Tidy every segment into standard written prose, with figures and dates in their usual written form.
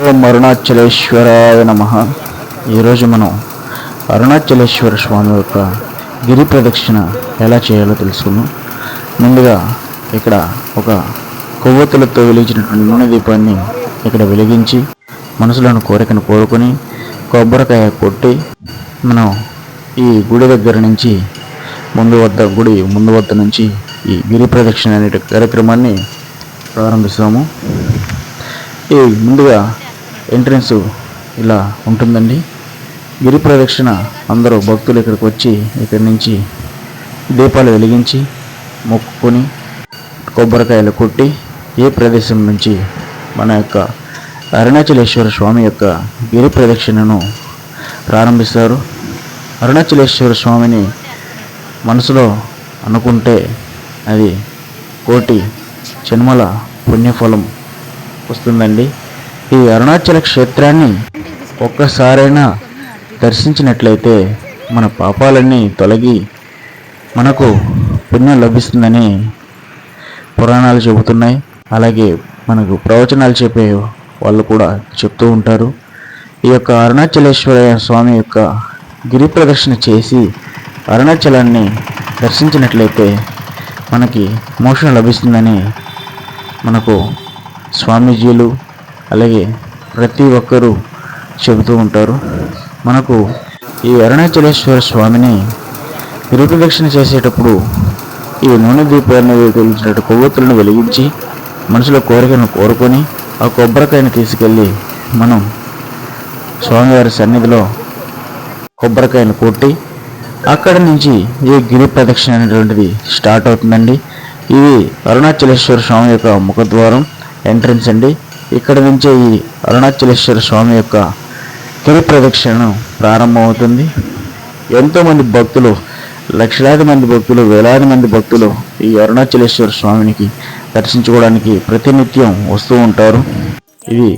ఓం అరుణాచలేశ్వరాయ నమః. ఈరోజు మనం అరుణాచలేశ్వర స్వామి యొక్క గిరి ప్రదక్షిణ ఎలా చేయాలో తెలుసుకుందాం. ముందుగా ఇక్కడ ఒక కొవ్వొత్తులతో వెలిగించినటువంటి నూనె దీపాన్ని ఇక్కడ వెలిగించి మనసులోని కోరికను కోరుకొని కొబ్బరికాయ కొట్టి మనం ఈ గుడి దగ్గర నుంచి గుడి ముందు వద్ద నుంచి ఈ గిరి ప్రదక్షిణ అనే కార్యక్రమాన్ని ప్రారంభిస్తాము. ఈ ముందుగా ఎంట్రన్స్ ఇలా ఉంటుందండి. గిరి ప్రదక్షిణ అందరూ భక్తులు ఇక్కడికి వచ్చి ఇక్కడి నుంచి దీపాలు వెలిగించి మొక్కుకొని కొబ్బరికాయలు కొట్టి ఏ ప్రదేశం నుంచి మన యొక్క అరుణాచలేశ్వర స్వామి యొక్క గిరి ప్రదక్షిణను ప్రారంభిస్తారు. అరుణాచలేశ్వర స్వామిని మనసులో అనుకుంటే అది కోటి జన్మల పుణ్యఫలం వస్తుందండి. ఈ అరుణాచల క్షేత్రాన్ని ఒక్కసారైనా దర్శించినట్లయితే మన పాపాలన్నీ తొలగి మనకు పుణ్యం లభిస్తుందని పురాణాలు చెబుతున్నాయి. అలాగే మనకు ప్రవచనాలు చెప్పే వాళ్ళు కూడా చెప్తూ ఉంటారు. ఈ యొక్క అరుణాచలేశ్వర స్వామి యొక్క గిరి ప్రదక్షిణ చేసి అరుణాచలాన్ని దర్శించినట్లయితే మనకి మోక్షం లభిస్తుందని మనకు స్వామీజీలు అలాగే ప్రతి ఒక్కరూ చెబుతూ ఉంటారు. మనకు ఈ అరుణాచలేశ్వర స్వామిని గిరి ప్రదక్షిణ చేసేటప్పుడు ఈ నూనె దీపాన్ని వెలిగించినట్టు కొవ్వొత్తులను వెలిగించి మనసులో కోరికను కోరుకొని ఆ కొబ్బరికాయను తీసుకెళ్ళి మనం స్వామివారి సన్నిధిలో కొబ్బరికాయను కొట్టి అక్కడి నుంచి ఈ గిరి ప్రదక్షిణ అనేటువంటిది స్టార్ట్ అవుతుందండి. ఇది అరుణాచలేశ్వర స్వామి యొక్క ముఖద్వారం ఎంట్రన్స్ అండి. ఇక్కడ నుంచే ఈ అరుణాచలేశ్వర స్వామి యొక్క గిరి ప్రదక్షిణ ప్రారంభమవుతుంది. ఎంతోమంది భక్తులు, లక్షలాది మంది భక్తులు, వేలాది మంది భక్తులు ఈ అరుణాచలేశ్వర స్వామినికి దర్శించుకోవడానికి ప్రతినిత్యం వస్తూ ఉంటారు. ఇది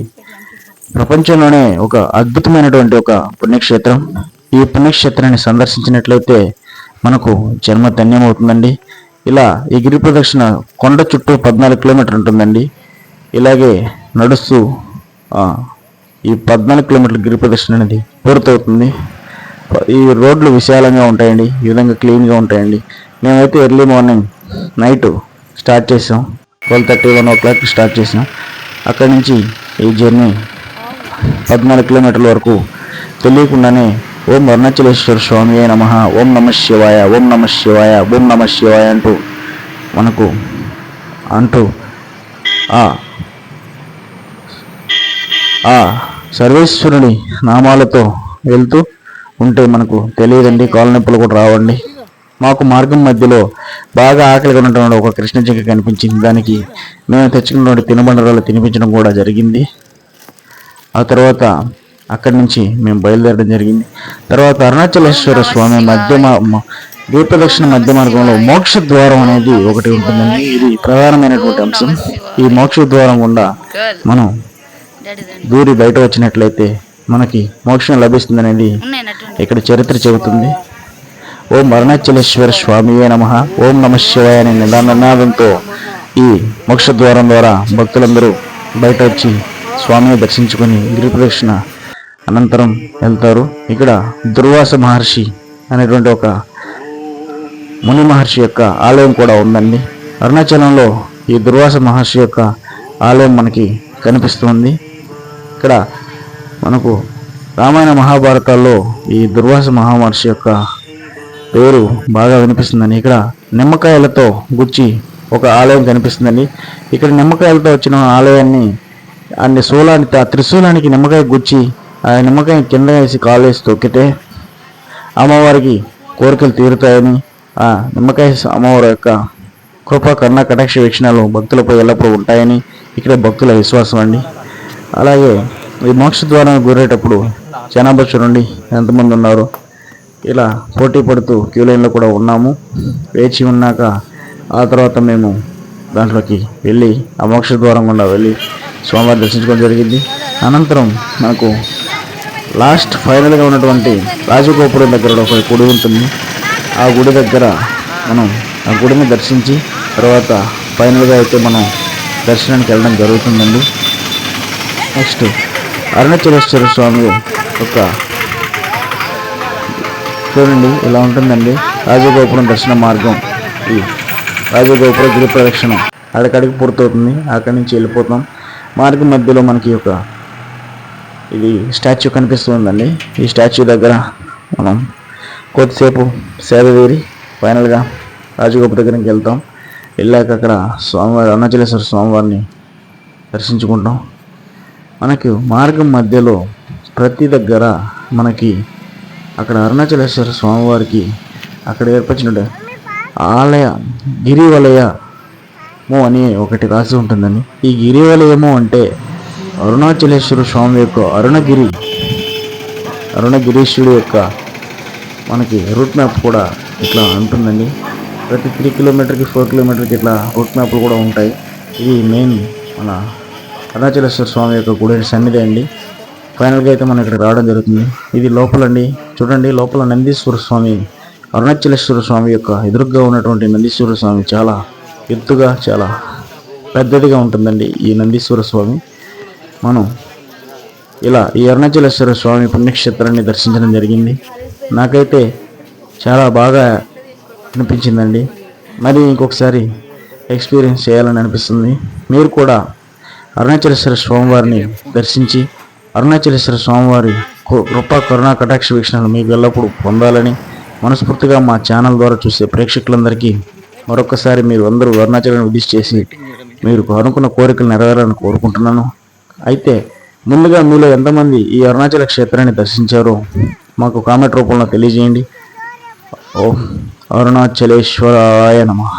ప్రపంచంలోనే ఒక అద్భుతమైనటువంటి ఒక పుణ్యక్షేత్రం. ఈ పుణ్యక్షేత్రాన్ని సందర్శించినట్లయితే మనకు జన్మ ధన్యమవుతుందండి. ఇలా ఈ గిరి ప్రదక్షిణ కొండ చుట్టూ 14 కిలోమీటర్లు ఉంటుందండి. ఇలాగే నడుస్తూ ఈ 14 కిలోమీటర్ల గిరి ప్రదక్షిణ అనేది పూర్తవుతుంది. ఈ రోడ్లు విశాలంగా ఉంటాయండి, ఈ విధంగా క్లీన్గా ఉంటాయండి. మేమైతే ఎర్లీ మార్నింగ్ నైట్ స్టార్ట్ చేసాం, 12:30, 1 o'clock స్టార్ట్ చేసాం. అక్కడి నుంచి ఈ జర్నీ 14 కిలోమీటర్ల వరకు తెలియకుండానే ఓం అరుణాచలేశ్వర స్వామి నమః, ఓం నమః శివాయ, ఓం నమః శివాయ, ఓం నమః శివాయ అంటూ ఆ సర్వేశ్వరుని నామాలతో వెళ్తూ ఉంటే మనకు తెలియదండి, కాళ్ళ నొప్పులు కూడా రావండి. మాకు మార్గం మధ్యలో బాగా ఆకలిగా ఉన్నటువంటి ఒక కృష్ణ జింక కనిపించింది. దానికి మేము తెచ్చుకున్నటువంటి తినుబండరాలు తినిపించడం కూడా జరిగింది. ఆ తర్వాత అక్కడి నుంచి మేము బయలుదేరడం జరిగింది. తర్వాత అరుణాచలేశ్వర స్వామి గిరి ప్రదక్షిణ మధ్య మార్గంలో మోక్ష ద్వారం అనేది ఒకటి ఉంటుందండి. ఇది ప్రధానమైనటువంటి అంశం. ఈ మోక్ష ద్వారం గుండా మనం దూరి బయట వచ్చినట్లయితే మనకి మోక్షం లభిస్తుందనేది ఇక్కడ చరిత్ర చెబుతుంది. ఓం అరుణాచలేశ్వర స్వామియే నమః, ఓం నమః శివాయ అనే నినాదంతో ఈ మోక్ష ద్వారం ద్వారా భక్తులందరూ బయట వచ్చి స్వామిని దర్శించుకొని గిరి ప్రదక్షిణ అనంతరం వెళ్తారు. ఇక్కడ దుర్వాస మహర్షి అనేటువంటి ఒక ముని మహర్షి యొక్క ఆలయం కూడా ఉందండి. అరుణాచలంలో ఈ దుర్వాస మహర్షి యొక్క ఆలయం మనకి కనిపిస్తుంది. ఇక్కడ మనకు రామాయణ మహాభారతాల్లో ఈ దుర్వాస మహర్షి యొక్క పేరు బాగా వినిపిస్తుందండి. ఇక్కడ నిమ్మకాయలతో గుచ్చి ఒక ఆలయం కనిపిస్తుందండి. ఇక్కడ నిమ్మకాయలతో వచ్చిన ఆలయాన్ని ఆ త్రిశూలానికి నిమ్మకాయ గుచ్చి ఆ నిమ్మకాయ కింద వేసి కాలు వేసి తొక్కితే అమ్మవారికి కోరికలు తీరుతాయని, ఆ నిమ్మకాయ అమ్మవారి యొక్క కృప కర్ణ కటాక్ష వీక్షణాలు భక్తులపై ఎల్లప్పుడూ ఉంటాయని ఇక్కడ భక్తుల విశ్వాసం అండి. అలాగే ఈ మోక్ష ద్వారం గురేటప్పుడు జనాభా చూడండి ఎంతమంది ఉన్నారు. ఇలా పోటీ పడుతూ క్యూ లైన్లో కూడా ఉన్నాము. వేచి ఉన్నాక ఆ తర్వాత మేము దాంట్లోకి వెళ్ళి ఆ మోక్ష ద్వారం గుండా వెళ్ళి స్వామివారి దర్శించుకోవడం జరిగింది. అనంతరం మనకు లాస్ట్ ఫైనల్గా ఉన్నటువంటి రాజగోపురం దగ్గర ఒక గుడి ఉంటుంది. ఆ గుడి దగ్గర మనం ఆ గుడిని దర్శించి తర్వాత ఫైనల్గా అయితే మనం దర్శనానికి వెళ్ళడం జరుగుతుందండి. నెక్స్ట్ అరుణాచలేశ్వర స్వామి యొక్క చూడండి ఇలా ఉంటుందండి రాజగోపురం దర్శన మార్గం. ఈ రాజగోపురం గిరి ప్రదక్షిణం అక్కడికి పూర్తవుతుంది. అక్కడి నుంచి వెళ్ళిపోతాం. మార్గం మధ్యలో మనకి ఒక ఇది స్టాచ్యూ కనిపిస్తుందండి. ఈ స్టాచ్యూ దగ్గర మనం కొద్దిసేపు సేద తీరి ఫైనల్గా రాజగోపురం దగ్గరికి వెళ్తాం. వెళ్ళాక అక్కడ స్వామివారి అరుణాచలేశ్వర స్వామివారిని దర్శించుకుంటాం. మనకు మార్గం మధ్యలో ప్రతి దగ్గర మనకి అక్కడ అరుణాచలేశ్వర స్వామివారికి అక్కడ ఏర్పరిచిన ఆలయ గిరివలయము అని ఒకటి రాసి ఉంటుందండి. ఈ గిరివలయము అంటే అరుణాచలేశ్వర స్వామి యొక్క అరుణగిరీశ్వరుడు యొక్క మనకి రూట్ మ్యాప్ కూడా ఇట్లా ఉంటుందండి. ప్రతి 3 కిలోమీటర్కి 4 కిలోమీటర్కి ఇట్లా రూట్ మ్యాప్లు కూడా ఉంటాయి. ఇది మెయిన్ మన అరుణాచలేశ్వర స్వామి యొక్క గుడి సన్నిధి అండి. ఫైనల్గా అయితే మనం ఇక్కడ రావడం జరుగుతుంది. ఇది లోపలండి. చూడండి లోపల నందీశ్వర స్వామి, అరుణాచలేశ్వర స్వామి యొక్క ఎదురుగా ఉన్నటువంటి నందీశ్వర స్వామి చాలా ఎత్తుగా చాలా పెద్దదిగా ఉంటుందండి. ఈ నందీశ్వర స్వామి మనం ఇలా ఈ అరుణాచలేశ్వర స్వామి పుణ్యక్షేత్రాన్ని దర్శించడం జరిగింది. నాకైతే చాలా బాగా అనిపించిందండి. మరి ఇంకొకసారి ఎక్స్పీరియన్స్ చేయాలని అనిపిస్తుంది. మీరు కూడా అరుణాచలేశ్వర స్వామివారిని దర్శించి అరుణాచలేశ్వర స్వామివారి కృపా కరుణా కటాక్ష వీక్షణలు మీకు ఎల్లప్పుడూ పొందాలని మనస్ఫూర్తిగా మా ఛానల్ ద్వారా చూసే ప్రేక్షకులందరికీ మరొకసారి మీరు అందరూ అరుణాచలాన్ని విజిట్ చేసి మీరు అనుకున్న కోరికలు నెరవేరాలని కోరుకుంటున్నాను. అయితే ముందుగా మీలో ఎంతమంది ఈ అరుణాచల క్షేత్రాన్ని దర్శించారో మాకు కామెంట్ రూపంలో తెలియజేయండి. ఓం అరుణాచలేశ్వరాయ నమః.